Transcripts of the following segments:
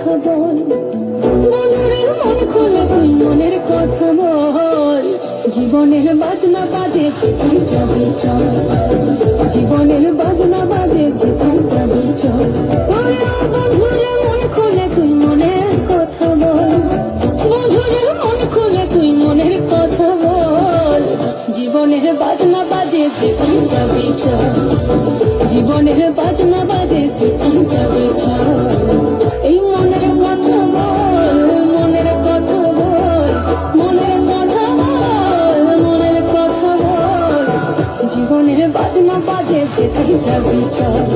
কথা বল, মনের মন খুলে তুই মনের কথা বল। জীবনের বাজনা বাজে যেখানে যাবি চল, জীবনের বাজনা বাজে যেখানে যাবি চল। বন্ধুরে মন খুলে তুই মনের কথা বল, বন্ধুরে মন খুলে তুই মনের কথা বল। জীবনের বাজনা বাজে যেখানে যাবি চল, জীবনের বাজনা বাজে যেখানে যাবি চল। এই মনের কথা বল, মনের কথা বল, মনের কথা বল, মনের কথা বল। জীবনের বাজনা বাজে যেখানে যাবি চল,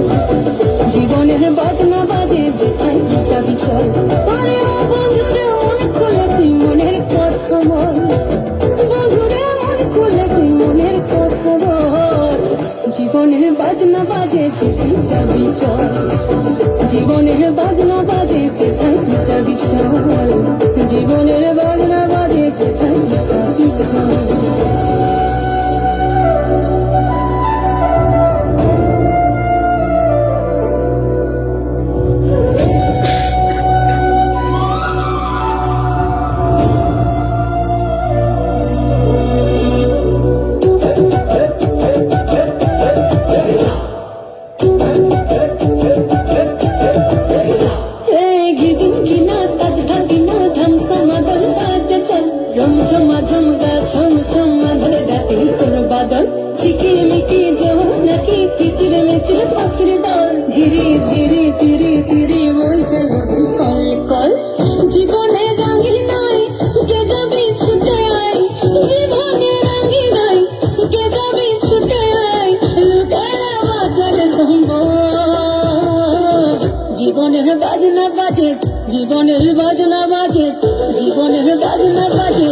জীবনের বাজনা বাজে যেখানে যাবি চল। আরে ও বন্ধুরে মন খুলে তুই মনের কথা বল, বন্ধুরে মন খুলে তুই মনের কথা বল। জীবনের বাজনা বাজে যেখানে যাবি চল, জীবনের বাজনা বাজে যেখানে যাবি চল, জীবনের বাজনা বাজে যেখানে যাবি চল। झम गा छम छम मधुर डाके सुर बादल चिकिमिकी जो नकी किचिर मिचिर पाखिर दल झिरी झिरी तिरी तिरी बोल चले कल कल। জীবনে রাঙি নাই কে যাবি ছুটে আয়, জীবনে রাঙি নাই কে যাবি ছুটে আয়, লুকায়া বাঁচার সম্ভব। জীবনের বাজনা বাজে, জীবনের বাজনা বাজে, জীবনের বাজনা বাজে।